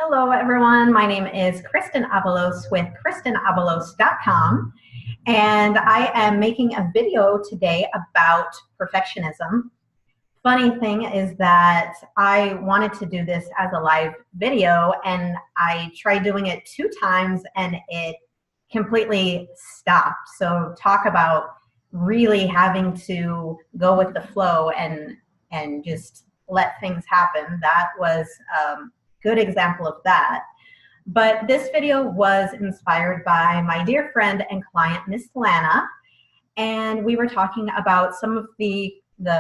Hello, everyone. My name is Kristen Avalos with KristenAvalos.com, and I am making a video today about perfectionism. Funny thing is that I wanted to do this as a live video, and I tried doing it 2 times, and it completely stopped. So talk about really having to go with the flow and just let things happen. That was good example of that. But this video was inspired by my dear friend and client, Miss Lana, and we were talking about some of the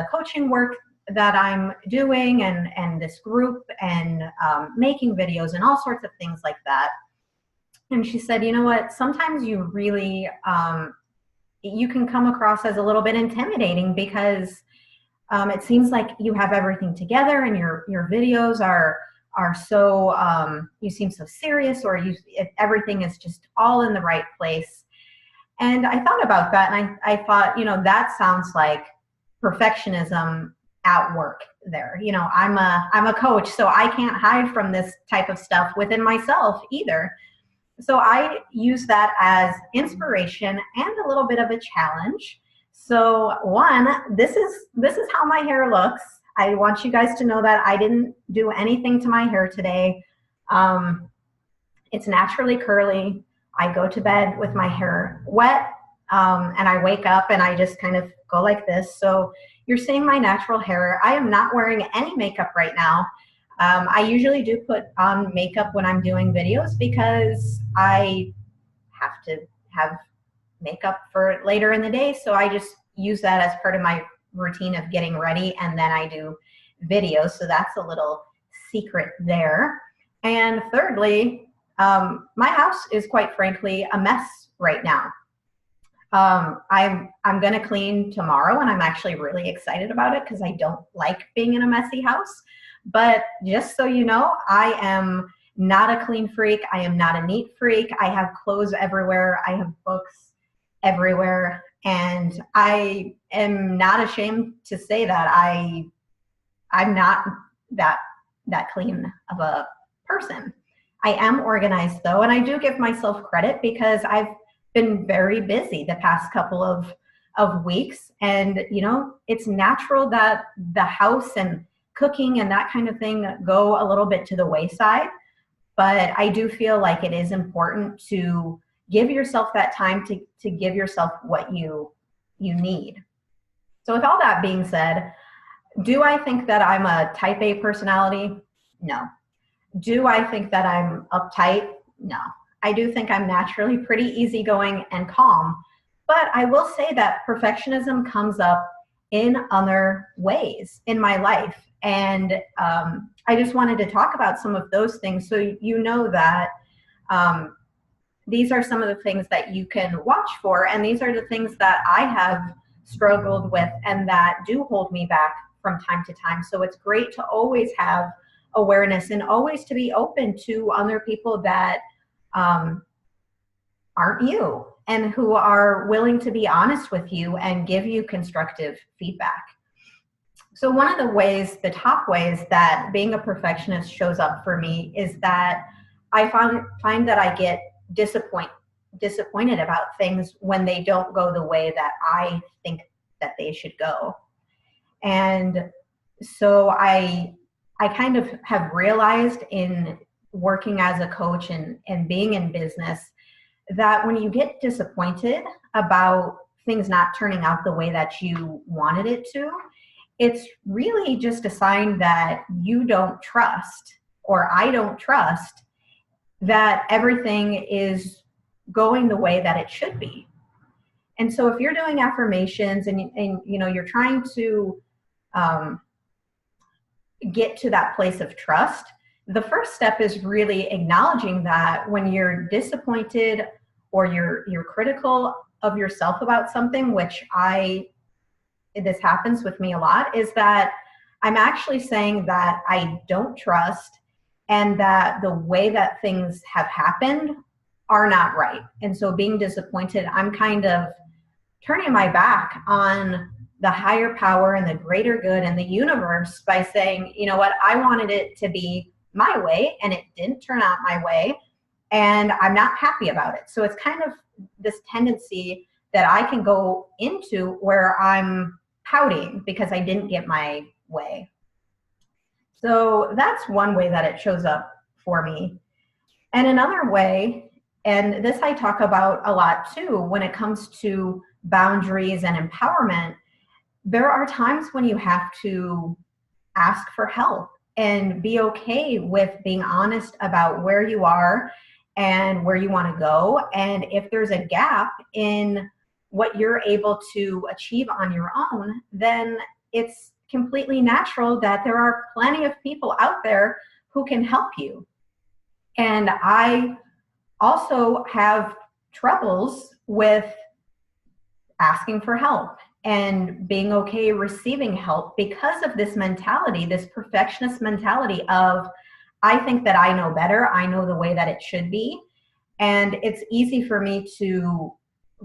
coaching work that I'm doing and this group and making videos and all sorts of things like that. And she said, you know what, sometimes you really, you can come across as a little bit intimidating because it seems like you have everything together and your videos are so, you seem so serious, or everything is just all in the right place. And I thought about that, and I thought, you know, that sounds like perfectionism at work there. You know, I'm a coach, so I can't hide from this type of stuff within myself either. So I use that as inspiration and a little bit of a challenge. So one, this is how my hair looks. I want you guys to know that I didn't do anything to my hair today. It's naturally curly. I go to bed with my hair wet, and I wake up and I just kind of go like this. So you're seeing my natural hair. I am not wearing any makeup right now. I usually do put on makeup when I'm doing videos because I have to have makeup for later in the day. So I just use that as part of my routine of getting ready, and then I do videos. So that's a little secret there. And thirdly, my house is quite frankly a mess right now. I'm going to clean tomorrow, and I'm actually really excited about it because I don't like being in a messy house. But just so you know, I am not a clean freak. I am not a neat freak. I have clothes everywhere. I have books everywhere. And I am not ashamed to say that I'm not that clean of a person. I am organized though, and I do give myself credit because I've been very busy the past couple of weeks. And you know, it's natural that the house and cooking and that kind of thing go a little bit to the wayside. But I do feel like it is important to give yourself that time to give yourself what you need. So with all that being said, do I think that I'm a type A personality? No. Do I think that I'm uptight? No. I do think I'm naturally pretty easygoing and calm, but I will say that perfectionism comes up in other ways in my life. And I just wanted to talk about some of those things so you know that these are some of the things that you can watch for, and these are the things that I have struggled with and that do hold me back from time to time. So it's great to always have awareness and always to be open to other people that aren't you and who are willing to be honest with you and give you constructive feedback. So one of the ways, the top ways that being a perfectionist shows up for me is that I find that I get disappointed about things when they don't go the way that I think that they should go. And so I kind of have realized in working as a coach and being in business that when you get disappointed about things not turning out the way that you wanted it to, it's really just a sign that you don't trust, or I don't trust, that everything is going the way that it should be. And so if you're doing affirmations and you know, you're trying to get to that place of trust, the first step is really acknowledging that when you're disappointed or you're critical of yourself about something, which this happens with me a lot, is that I'm actually saying that I don't trust and that the way that things have happened are not right. And so being disappointed, I'm kind of turning my back on the higher power and the greater good and the universe by saying, you know what, I wanted it to be my way and it didn't turn out my way and I'm not happy about it. So it's kind of this tendency that I can go into where I'm pouting because I didn't get my way. So that's one way that it shows up for me. And another way, and this I talk about a lot too, when it comes to boundaries and empowerment, there are times when you have to ask for help and be okay with being honest about where you are and where you want to go. And if there's a gap in what you're able to achieve on your own, then it's completely natural that there are plenty of people out there who can help you. And I also have troubles with asking for help and being okay receiving help because of this mentality, this perfectionist mentality of, I think that I know better, I know the way that it should be. And it's easy for me to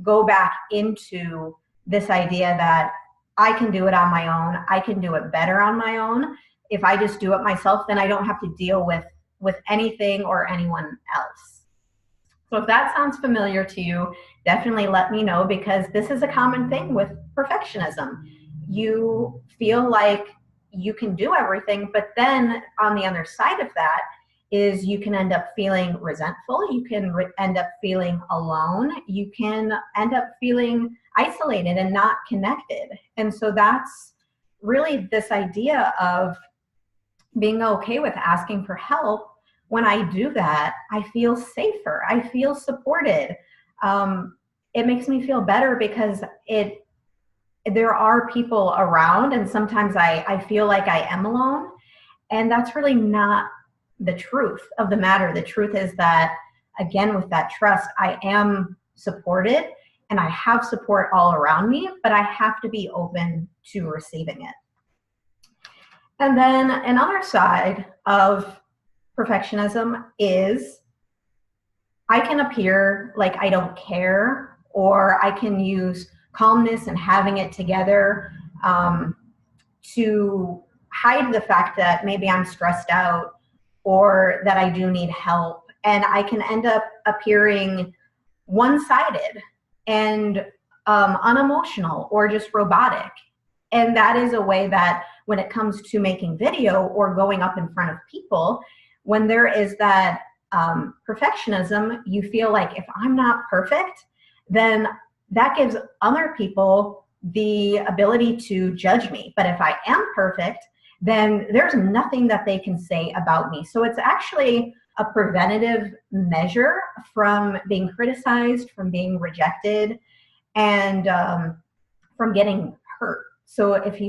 go back into this idea that I can do it on my own, I can do it better on my own. If I just do it myself, then I don't have to deal with anything or anyone else. So if that sounds familiar to you, definitely let me know, because this is a common thing with perfectionism. You feel like you can do everything, but then on the other side of that is you can end up feeling resentful, you can end up feeling alone, you can end up feeling isolated and not connected. And so that's really this idea of being okay with asking for help. When I do that, I feel safer, I feel supported. It makes me feel better because there are people around, and sometimes I feel like I am alone, and that's really not the truth of the matter. The truth is that, again, with that trust, I am supported and I have support all around me, but I have to be open to receiving it. And then another side of perfectionism is I can appear like I don't care, or I can use calmness and having it together to hide the fact that maybe I'm stressed out or that I do need help. And I can end up appearing one-sided and unemotional or just robotic. And that is a way that when it comes to making video or going up in front of people, when there is that perfectionism, you feel like if I'm not perfect, then that gives other people the ability to judge me. But if I am perfect, then there's nothing that they can say about me. So it's actually a preventative measure from being criticized, from being rejected, and from getting hurt. So if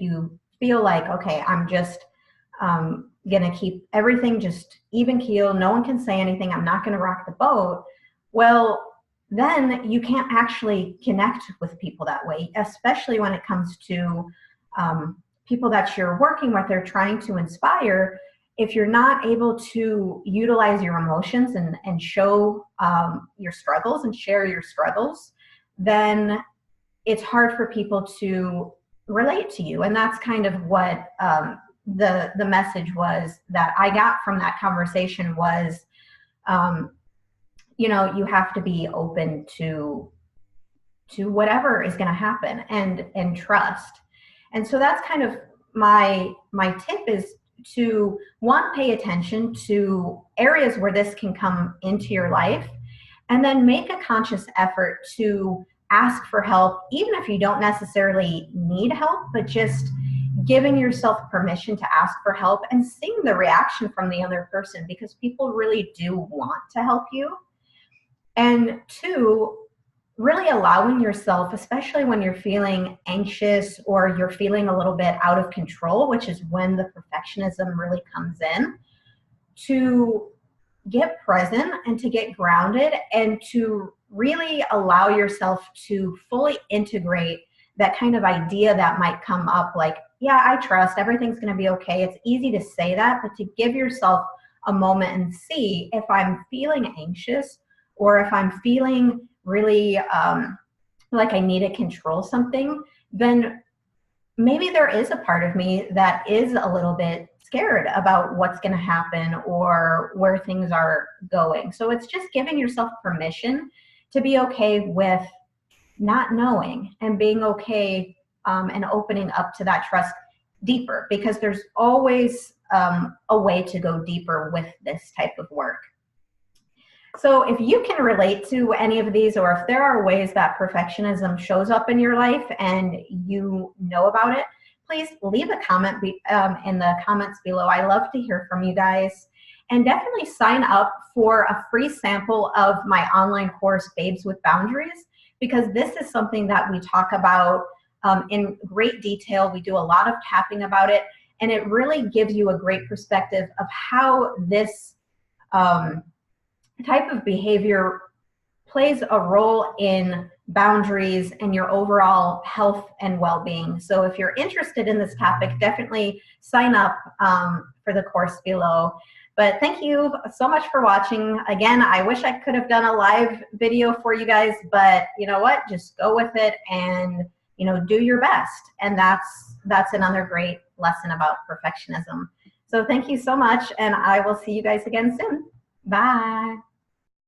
you feel like, okay, I'm just gonna keep everything just even keel, no one can say anything, I'm not gonna rock the boat, well, then you can't actually connect with people that way, especially when it comes to people that you're working with or trying to inspire. If you're not able to utilize your emotions and show your struggles and share your struggles, then it's hard for people to relate to you. And that's kind of what the message was that I got from that conversation was, you have to be open to whatever is going to happen and trust. And so that's kind of my tip is to, one, pay attention to areas where this can come into your life, and then make a conscious effort to ask for help, even if you don't necessarily need help, but just giving yourself permission to ask for help and seeing the reaction from the other person, because people really do want to help you. And two, really allowing yourself, especially when you're feeling anxious or you're feeling a little bit out of control, which is when the perfectionism really comes in, to get present and to get grounded and to really allow yourself to fully integrate that kind of idea that might come up like, yeah, I trust, everything's going to be okay. It's easy to say that, but to give yourself a moment and see if I'm feeling anxious or if I'm feeling really like I need to control something, then maybe there is a part of me that is a little bit scared about what's going to happen or where things are going. So it's just giving yourself permission to be okay with not knowing and being okay and opening up to that trust deeper, because there's always a way to go deeper with this type of work. So if you can relate to any of these, or if there are ways that perfectionism shows up in your life and you know about it, please leave a comment in the comments below. I love to hear from you guys. And definitely sign up for a free sample of my online course, Babes with Boundaries, because this is something that we talk about in great detail. We do a lot of tapping about it, and it really gives you a great perspective of how this type of behavior plays a role in boundaries and your overall health and well-being. So if you're interested in this topic, definitely sign up for the course below. But thank you so much for watching. Again, I wish I could have done a live video for you guys, but you know what? Just go with it and, you know, do your best. And that's another great lesson about perfectionism. So thank you so much, and I will see you guys again soon. Bye.